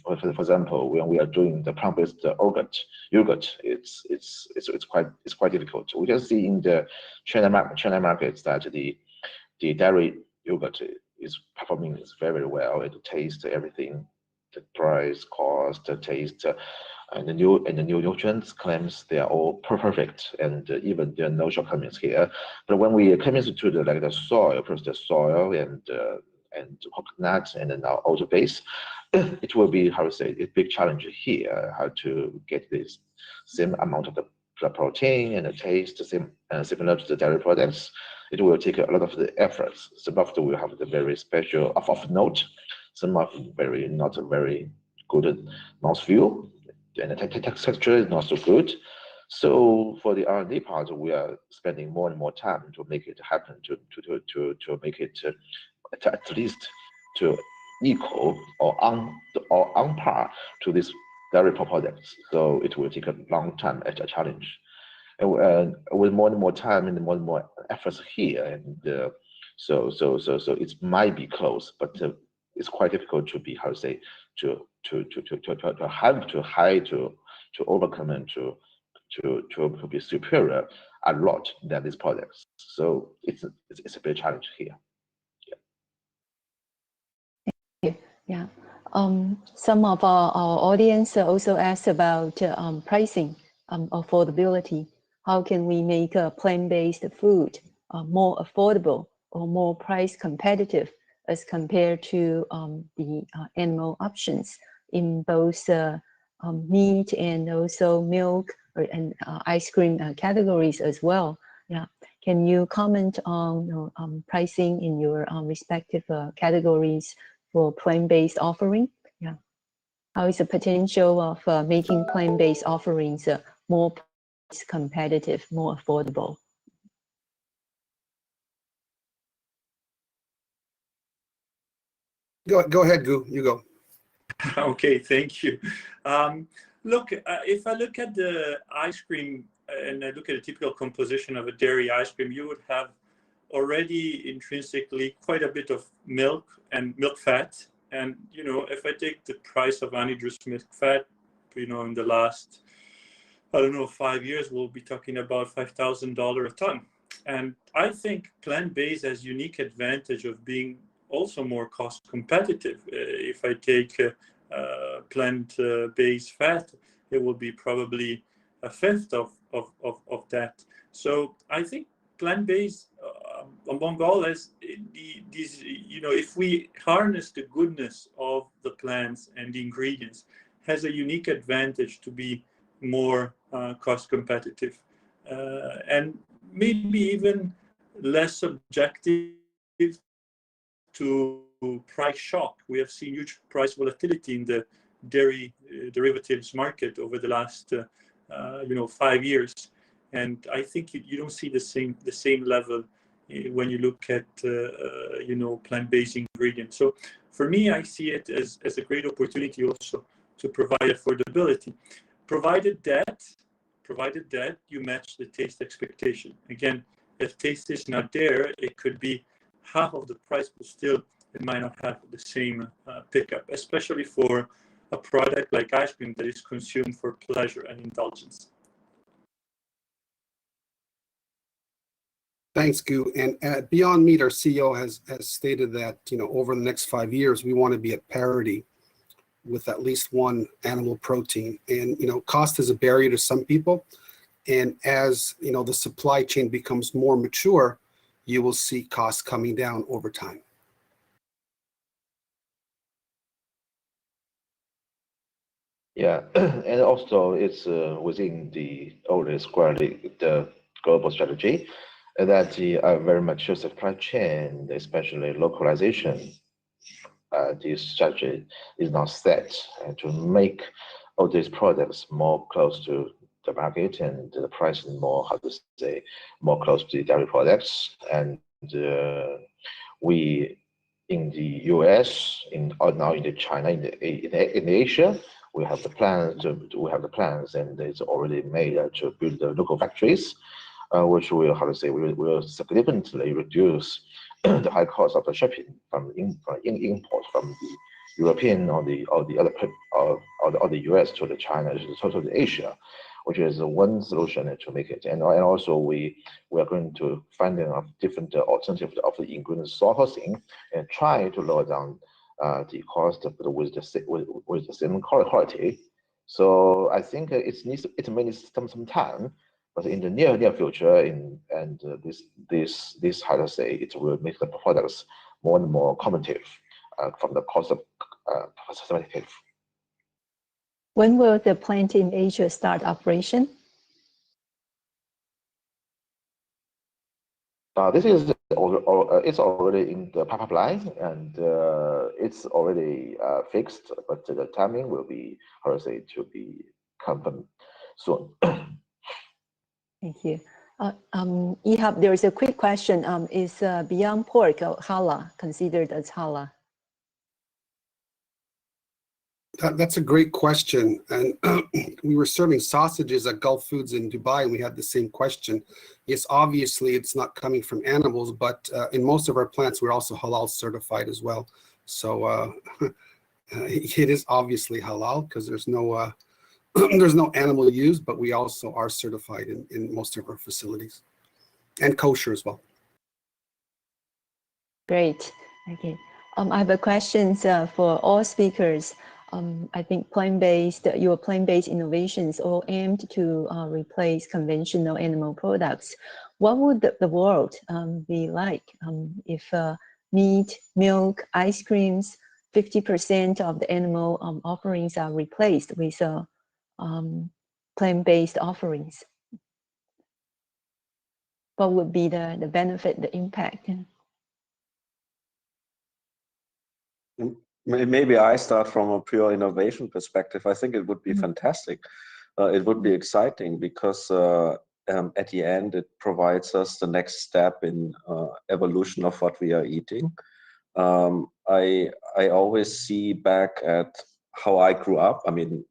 For example, when we are doing the plant-based yogurt, it's quite difficult. We can see in the China markets that the dairy yogurt is performing very well. It tastes everything, the price, cost, the taste, and the new nutrients claims they are all perfect, and even there are no shortcomings here. But when we come into the soil, processed soil and coconut, and then now also base, it will be, how to say, a big challenge here, how to get this same amount of the protein and the taste similar to the dairy products. It will take a lot of the efforts. Some of them will have the very special of note, some of them not very good mouthfeel, and the texture is not so good. So for the R&D part, we are spending more and more time to make it happen, to make it at least to equal or on par to these dairy products. So it will take a long time as a challenge, and with more and more time and more and more efforts here, and so it might be close, but it's quite difficult to be, how to say, to overcome and to be superior a lot than these products. So it's a big challenge here. Yeah. Some of our audience also asked about pricing. affordability. How can we make plant-based food more affordable or more price competitive as compared to the animal options in both meat and also milk and ice cream categories as well? Yeah. Can you comment on pricing in your respective categories for plant-based offering? Yeah. How is the potential of making plant-based offerings more price competitive, more affordable? Go ahead, Gu. You go. Okay, thank you. Look, if I look at the ice cream and I look at a typical composition of a dairy ice cream, you would have already intrinsically quite a bit of milk and milk fat. And, you know, if I take the price of anhydrous milk fat, you know, in the last, I don't know, 5 years, we'll be talking about $5,000 a ton. And I think plant-based has unique advantage of being also more cost competitive. If I take plant-based fat, it will be probably a fifth of that. So I think plant-based, among all, is these, you know, if we harness the goodness of the plants and the ingredients, has a unique advantage to be more cost competitive and maybe even less subjective to price shock. We have seen huge price volatility in the dairy derivatives market over the last 5 years, and I think you don't see the same level when you look at plant-based ingredients. So for me, I see it as a great opportunity also to provide affordability, provided that you match the taste expectation. Again, if taste is not there, it could be half of the price, but still it might not have the same pickup, especially for a product like ice cream that is consumed for pleasure and indulgence. Thanks, Gu. And at Beyond Meat, our CEO has stated that, you know, over the next 5 years, we want to be at parity with at least one animal protein. And, you know, cost is a barrier to some people. And as, you know, the supply chain becomes more mature, you will see costs coming down over time. Yeah, and also it's within the the global strategy that the very mature supply chain, especially localization, this strategy is now set to make all these products more close to the market and the price is more, how to say, more close to the dairy products. And we in the US, now in the China, in Asia, we have the plans. And it's already made to build the local factories, which will, how to say, will significantly reduce the high cost of the shipping from import from the European or the US to the China to the Asia, which is one solution to make it. And also we are going to find different alternatives of the ingredient sourcing and try to lower down the cost with the same quality. So I think it may need some time, but in the near future, this how to say, it will make the products more and more competitive from the cost of perspective. When will the plant in Asia start operation? This is it's already in the pipeline and it's already fixed, but the timing will be, how to say, to be confirmed soon. Thank you. Ihab, there is a quick question. Is Beyond Pork halal, considered as halal? That's a great question. And we were serving sausages at Gulf Foods in Dubai, and we had the same question. Yes, obviously it's not coming from animals, but in most of our plants, we're also halal certified as well. So it is obviously halal because there's no there's no animal used, but we also are certified in most of our facilities, and kosher as well. Great. Okay. I have a question for all speakers. I think your plant-based innovations all aimed to replace conventional animal products. What would the world be like if meat, milk, ice creams, 50% of the animal offerings are replaced with plant-based offerings? What would be the benefit, the impact? Maybe I start from a pure innovation perspective. I think it would be fantastic. It would be exciting because at the end, it provides us the next step in evolution of what we are eating. I always see back at how I grew up. I mean,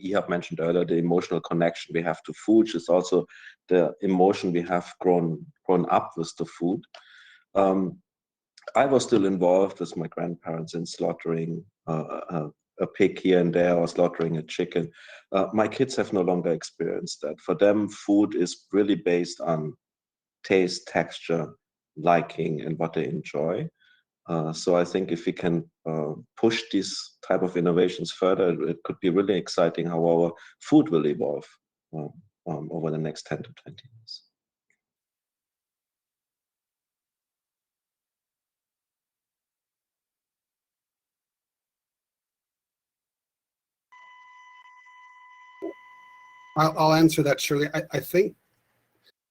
Ihab mentioned earlier the emotional connection we have to food. It's also the emotion we have grown up with the food. I was still involved with my grandparents in slaughtering a pig here and there, or slaughtering a chicken. My kids have no longer experienced that. For them, food is really based on taste, texture, liking, and what they enjoy. So I think if we can push these type of innovations further, it could be really exciting how our food will evolve over the next 10 to 20 years. I'll answer that, Shirley. I think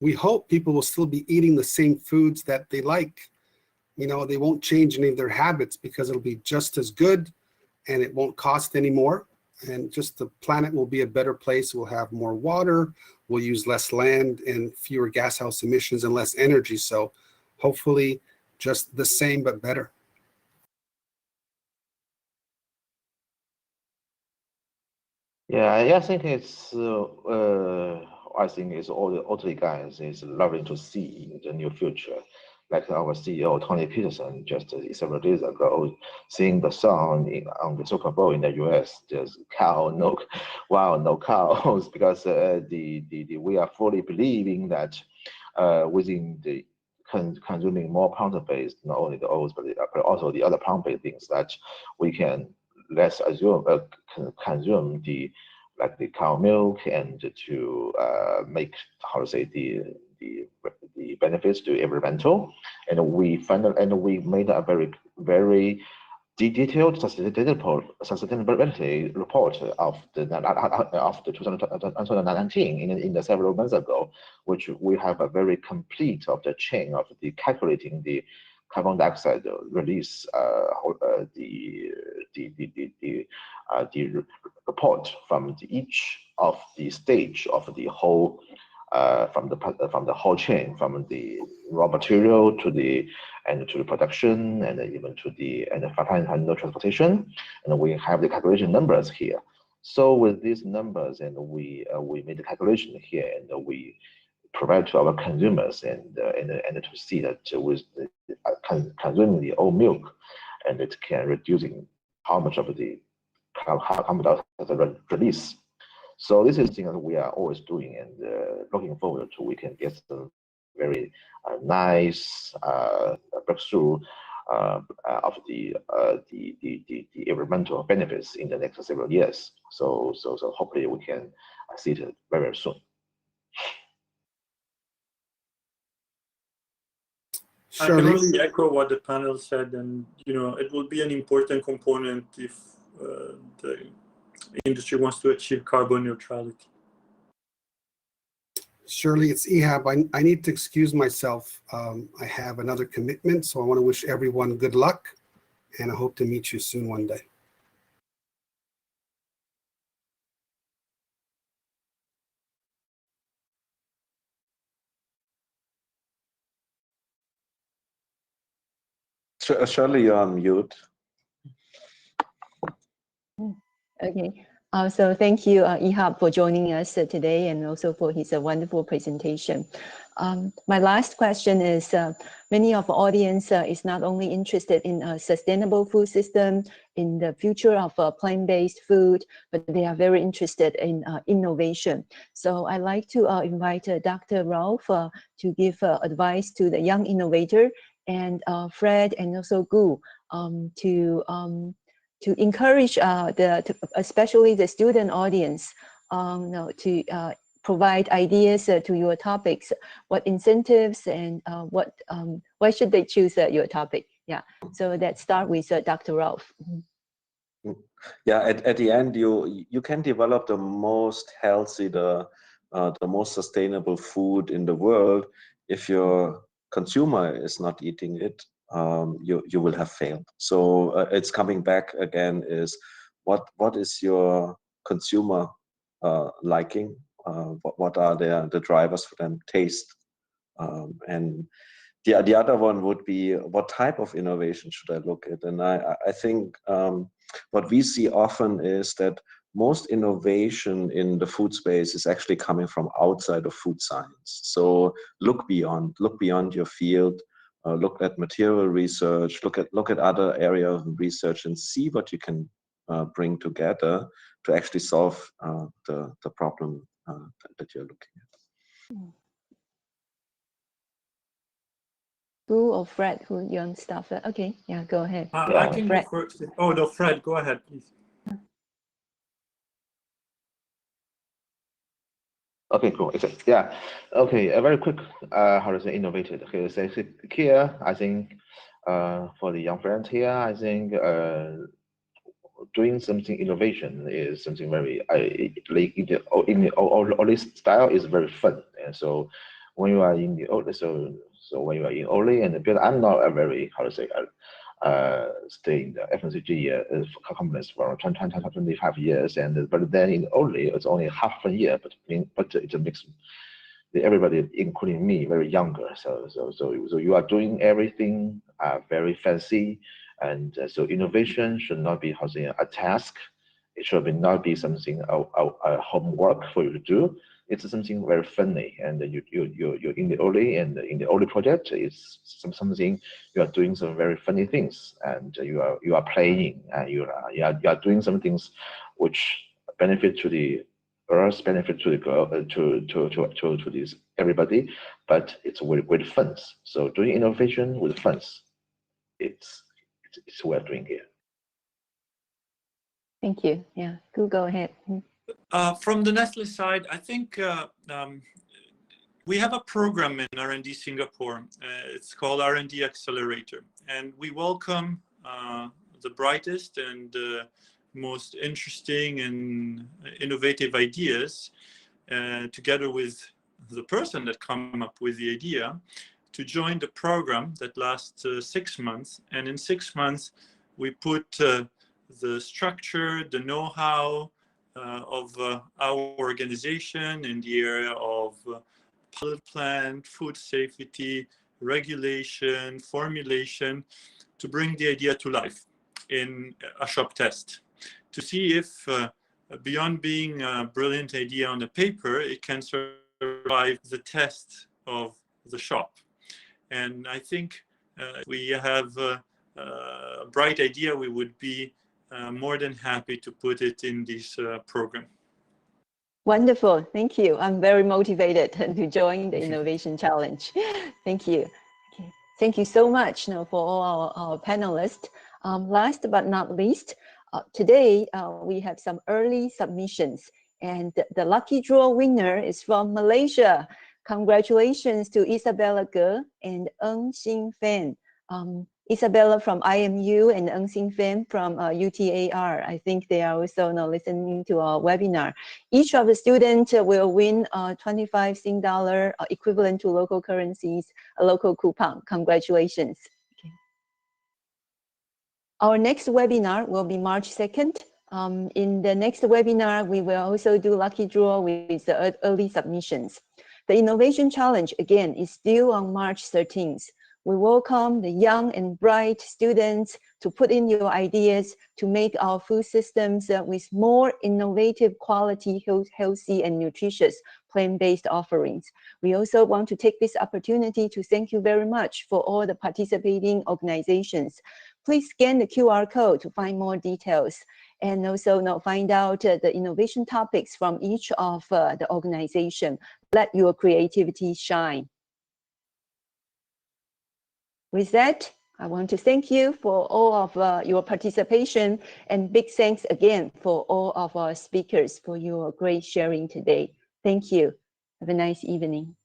we hope people will still be eating the same foods that they like. You know, they won't change any of their habits because it'll be just as good and it won't cost any more. And just the planet will be a better place. We'll have more water, we'll use less land and fewer gas house emissions and less energy. So hopefully just the same, but better. Yeah, I think it's all the guys is loving to see in the near future. Like our CEO Tony Peterson just several days ago, seeing the song on the Super Bowl in the U.S. There's no cows, because we are fully believing that within the consuming more plant-based, not only the oats but also the other plant-based things, that we can let's assume consume the cow milk and to make the benefits to environmental, and we made a very detailed sustainability report of the 2019 in the several months ago, which we have a very complete of the chain of the calculating the carbon dioxide release, the report from each of the stage of the whole, from the whole chain, from the raw material to the production, and even to the transportation, and we have the calculation numbers here. So with these numbers, and we made the calculation here, and we provide to our consumers, and to see that with consuming the oat milk, and it can reducing how much of the carbon dioxide release. So this is something that we are always doing, and looking forward to we can get some very nice breakthrough of the environmental benefits in the next several years. So hopefully we can see it very soon. I can only echo what the panel said, and it will be an important component if the industry wants to achieve carbon neutrality. Shirley, it's Ihab. I need to excuse myself. I have another commitment, so I want to wish everyone good luck, and I hope to meet you soon one day. Shirley, you're on mute. Okay. So thank you, Ihab, for joining us today, and also for his wonderful presentation. My last question is, many of the audience is not only interested in a sustainable food system, in the future of plant-based food, but they are very interested in innovation. So I'd like to invite Dr. Ralph to give advice to the young innovator, and Fred and also Gu to to encourage especially the student audience, to provide ideas to your topics, what incentives and why should they choose your topic? Yeah, so let's start with Dr. Ralph. Yeah, at the end, you can develop the most healthy, the most sustainable food in the world. If your consumer is not eating it, you will have failed. So it's coming back again, is what is your consumer liking? What are the drivers for them? Taste, and the other one would be, what type of innovation should I look at? And I think what we see often is that most innovation in the food space is actually coming from outside of food science. So look beyond your field, look at material research, look at other areas of research, and see what you can bring together to actually solve the problem that you're looking at. Who or Fred, who you want to start with? Okay, yeah, go ahead. I can go first. Oh, no, Fred, go ahead, please. Okay, cool. Yeah. Okay, a very quick, how to say, innovative. Okay, so here, I think, for the young friends here, I think doing something innovation is something very, like in the early style is very fun. And so when you are in the old, so when you are in early, and because I'm not a very, how to say, stay in the FMCG companies for 25 years, but then in early it's only half a year, but it makes everybody, including me, very younger. So you are doing everything very fancy, and so innovation should not be, how to say, a task. It should not be something a homework for you to do. It's something very funny, and you're in the early project. It's something you are doing some very funny things, and you are playing, and you are doing some things which benefit to the earth, benefit to the girl, to this everybody, but it's with funds. So doing innovation with funds, it's what we're doing here. Thank you. Yeah, go ahead. From the Nestle side, I think we have a program in R&D Singapore. It's called R&D Accelerator, and we welcome the brightest and most interesting and innovative ideas, together with the person that come up with the idea, to join the program that lasts 6 months. And in 6 months, we put the structure, the know-how of our organization in the area of pilot plant, food safety, regulation, formulation, to bring the idea to life in a shop test, to see if beyond being a brilliant idea on the paper, it can survive the test of the shop. And I think if we have a bright idea, we would be more than happy to put it in this program. Wonderful, thank you. I'm very motivated to join the Innovation Challenge. Thank you. Okay. Thank you so much for all our panelists. Last but not least, today we have some early submissions, and the lucky draw winner is from Malaysia. Congratulations to Isabella Ge and Ng Xin Fan. Isabella from IMU and Ng Xin Fan from UTAR. I think they are also now listening to our webinar. Each of the students will win $25 Sing dollar equivalent to local currencies, a local coupon. Congratulations. Okay. Our next webinar will be March 2nd. In the next webinar, we will also do lucky draw with the early submissions. The Innovation Challenge, again, is still on March 13th. We welcome the young and bright students to put in your ideas to make our food systems with more innovative, quality, healthy, and nutritious plant-based offerings. We also want to take this opportunity to thank you very much for all the participating organizations. Please scan the QR code to find more details, and also find out the innovation topics from each of the organization. Let your creativity shine. With that, I want to thank you for all of your participation, and big thanks again for all of our speakers for your great sharing today. Thank you. Have a nice evening.